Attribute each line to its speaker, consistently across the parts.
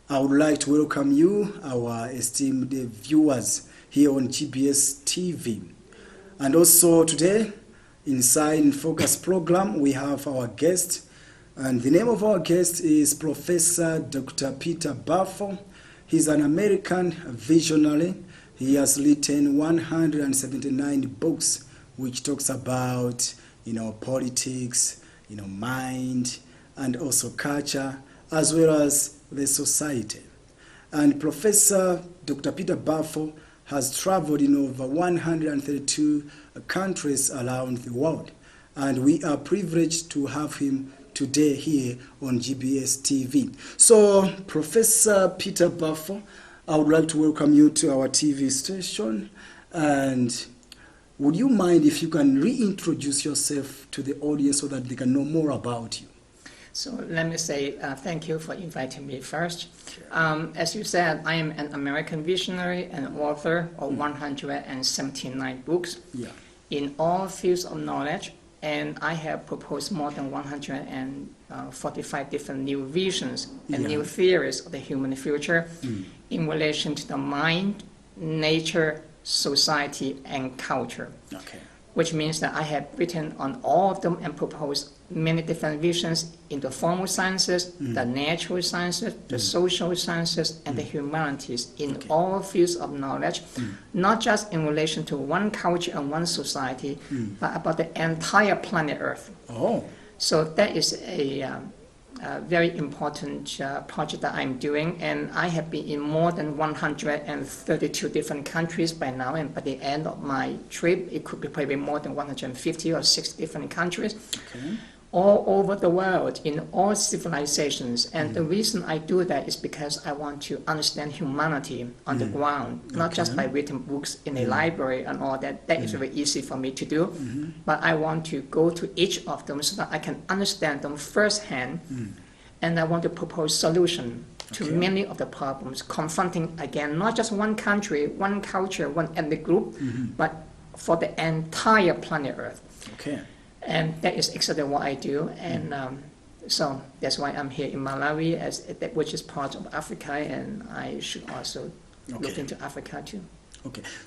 Speaker 1: I would like to welcome you, our esteemed viewers here on GBS TV. And also today, inside in Focus program, we have our guest. And the name of our guest is Professor Dr. Peter Baofu. He's an American visionary. He has written 179 books, which talks about, politics, mind, and also culture, as well as the society. And Professor Dr. Peter Baofu has traveled in over 132 countries around the world. And we are privileged to have him today here on GBS TV. So, Professor Peter Baofu, I would like to welcome you to our TV station. And would you mind if you can reintroduce yourself to the audience so that they can know more about you?
Speaker 2: So let me say thank you for inviting me first. As you said, I am an American visionary and author of 179 books in all fields of knowledge, and I have proposed more than 145 different new visions and new theories of the human future in relation to the mind, nature, society, and culture. Which means that I have written on all of them and proposed many different visions in the formal sciences, the natural sciences, the social sciences, and the humanities in all fields of knowledge, not just in relation to one culture and one society, but about the entire planet Earth. So that is a very important project that I'm doing, and I have been in more than 132 different countries by now, and by the end of my trip it could be probably more than 150 or 60 different countries all over the world in all civilizations. And the reason I do that is because I want to understand humanity on the ground, not just by written books in a library and all that. That is very easy for me to do, but I want to go to each of them so that I can understand them firsthand, and I want to propose solutions to many of the problems confronting, again, not just one country, one culture, one ethnic group, but for the entire planet Earth. And that is exactly what I do, and so that's why I'm here in Malawi, which is part of Africa, and I should also look into Africa too.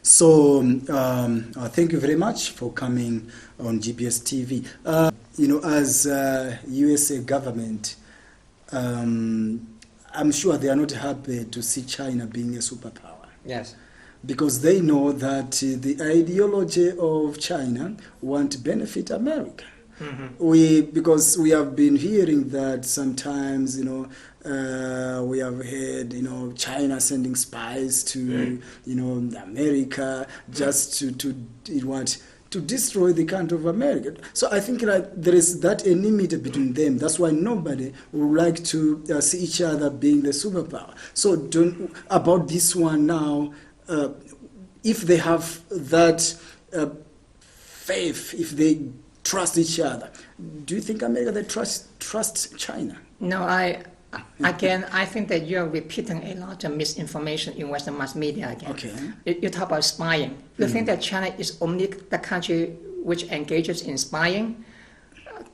Speaker 1: So thank you very much for coming on GBS TV. As USA government, I'm sure they are not happy to see China being a superpower.
Speaker 2: Yes.
Speaker 1: Because they know that the ideology of China won't benefit America. Because we have been hearing that sometimes, we have heard, China sending spies to, America just to destroy the country of America. So I think there is that enmity between them. That's why nobody would like to see each other being the superpower. So about this one now, if they have that faith, if they trust each other, do you think America they trust China?
Speaker 2: No, I think that you're repeating a lot of misinformation in Western mass media again. You talk about spying. You think that China is only the country which engages in spying?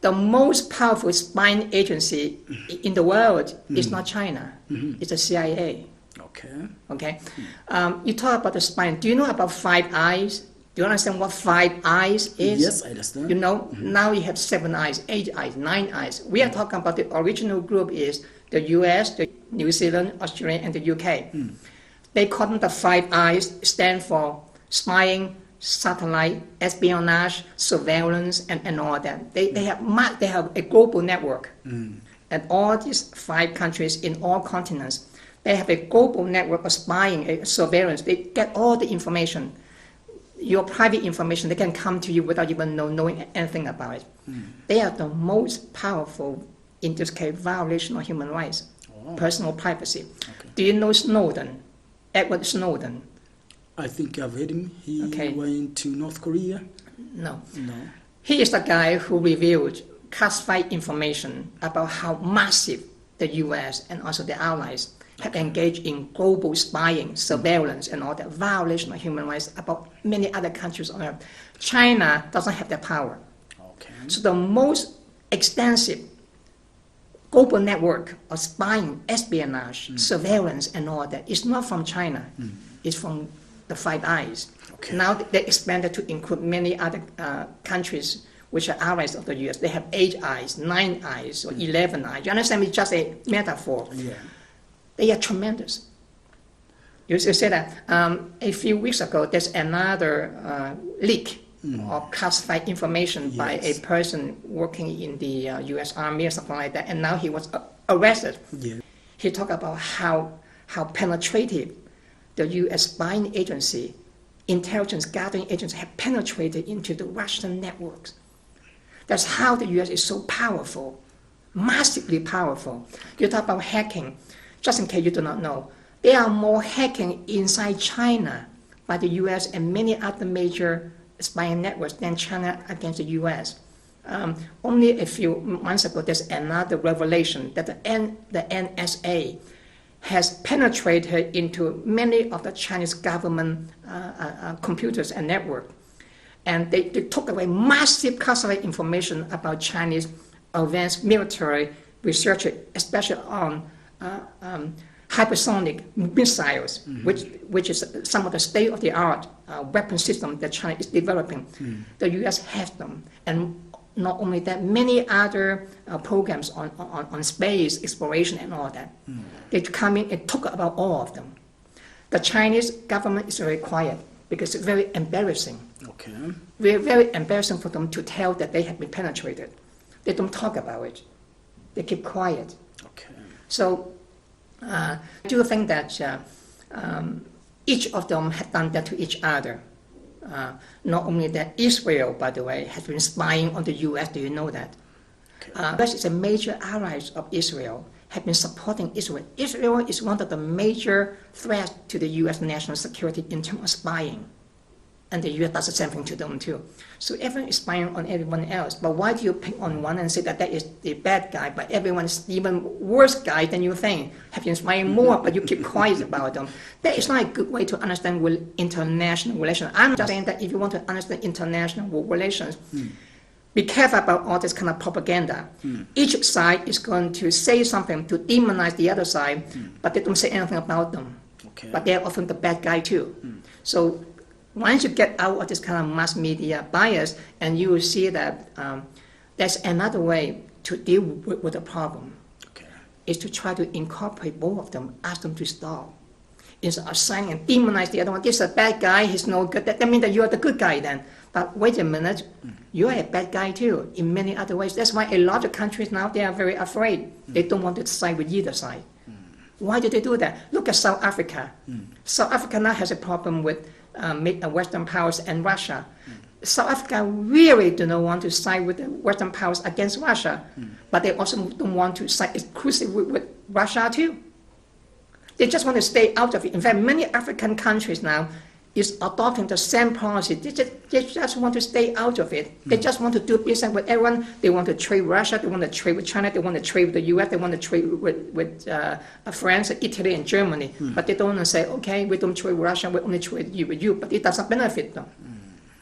Speaker 2: The most powerful spying agency in the world is not China. It's the CIA. You talk about the spine. Do you know about 5 eyes? Do you understand what 5 eyes is?
Speaker 1: Yes, I understand.
Speaker 2: Now you have 7 eyes, 8 eyes, 9 eyes. We are talking about the original group is the US, the New Zealand, Australia, and the UK. They call them the 5 eyes, stand for spying, satellite, espionage, surveillance, and all that. They have a global network. And all these 5 countries in all continents, they have a global network of spying, surveillance. They get all the information. your private information. They can come to you without even knowing anything about it. They are the most powerful, in this case, violation of human rights, personal privacy.
Speaker 1: Okay.
Speaker 2: Do you know Snowden, Edward Snowden?
Speaker 1: I think I've heard him. He went to North Korea.
Speaker 2: No.
Speaker 1: No.
Speaker 2: He is the guy who revealed classified information about how massive the U.S. and also the allies have engaged in global spying, surveillance, and all that violation of human rights about many other countries on earth. China doesn't have that power.
Speaker 1: Okay.
Speaker 2: So the most extensive global network of spying, espionage, surveillance, and all that is not from China. It's from the Five Eyes.
Speaker 1: Okay.
Speaker 2: Now they expanded to include many other countries which are allies of the U.S. They have 8 eyes, 9 eyes, or 11 eyes. You understand? It's just a metaphor.
Speaker 1: Yeah.
Speaker 2: They are tremendous. You say that a few weeks ago, there's another leak of classified information by a person working in the U.S. Army or something like that, and now he was arrested.
Speaker 1: Yeah.
Speaker 2: He talked about how penetrative the U.S. spying agency, intelligence gathering agency have penetrated into the Russian networks. That's how the U.S. is so powerful, massively powerful. You talk about hacking. Just in case you do not know, there are more hacking inside China by the U.S. and many other major spying networks than China against the U.S. Only a few months ago, there's another revelation that the NSA has penetrated into many of the Chinese government computers and network. And they took away massive classified information about Chinese advanced military research, especially on hypersonic missiles, which is some of the state-of-the-art weapon system that China is developing. The U.S. has them, and not only that, many other programs on space exploration and all that. They come in and talk about all of them. The Chinese government is very quiet because it's very embarrassing.
Speaker 1: Okay.
Speaker 2: Very embarrassing for them to tell that they have been penetrated. They don't talk about it. They keep quiet.
Speaker 1: Okay.
Speaker 2: So I do think that each of them have done that to each other. Not only that, Israel, by the way, has been spying on the U.S. Do you know that?
Speaker 1: Okay.
Speaker 2: U.S. is a major ally of Israel, have been supporting Israel. Israel is one of the major threats to the U.S. national security in terms of spying. And the U.S. does the same thing to them too. So everyone is spying on everyone else. But why do you pick on one and say that is the bad guy, but everyone's even worse guy than you think, have been spying more, but you keep quiet about them? That is not a good way to understand international relations. I'm just saying that if you want to understand international relations, be careful about all this kind of propaganda. Each side is going to say something to demonize the other side, but they don't say anything about them.
Speaker 1: Okay.
Speaker 2: But they're often the bad guy too. So once you get out of this kind of mass media bias, and you will see that there's another way to deal with the problem, is to try to incorporate both of them, ask them to stop. Instead of saying and demonize the other one, this is a bad guy, he's no good, that means that you're the good guy then. But wait a minute, you're a bad guy too, in many other ways. That's why a lot of countries now, they are very afraid. They don't want to side with either side. Why do they do that? Look at South Africa. South Africa now has a problem with Western powers and Russia. South Africa really do not want to side with the Western powers against Russia, but they also don't want to side exclusively with Russia too. They just want to stay out of it. In fact, many African countries now is adopting the same policy. They just want to stay out of it. They just want to do business with everyone. They want to trade with Russia. They want to trade with China. They want to trade with the U.S. They want to trade with France, Italy, and Germany. But they don't want to say, okay, we don't trade with Russia. We only trade with you. But it doesn't benefit them.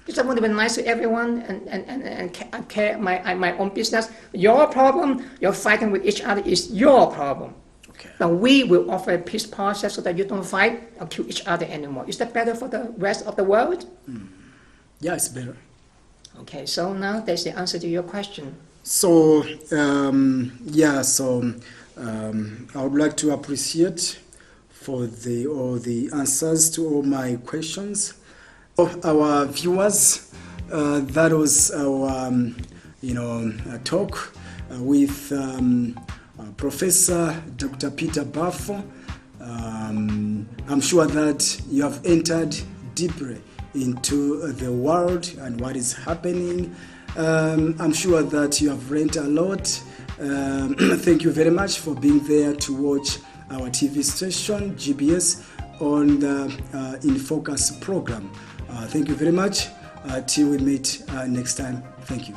Speaker 2: They just want to be nice to everyone and care my own business. Your problem, you're fighting with each other, is your problem. But we will offer a peace process so that you don't fight or kill each other anymore. Is that better for the rest of the world?
Speaker 1: Yeah, it's better.
Speaker 2: Okay, so now that's the answer to your question.
Speaker 1: So, I would like to appreciate for all the answers to all my questions. Our viewers, that was our talk with Professor Dr. Peter Baofu. I'm sure that you have entered deeply into the world and what is happening. I'm sure that you have learned a lot. Thank you very much for being there to watch our TV station, GBS, on the In Focus program. Thank you very much. Till we meet next time. Thank you.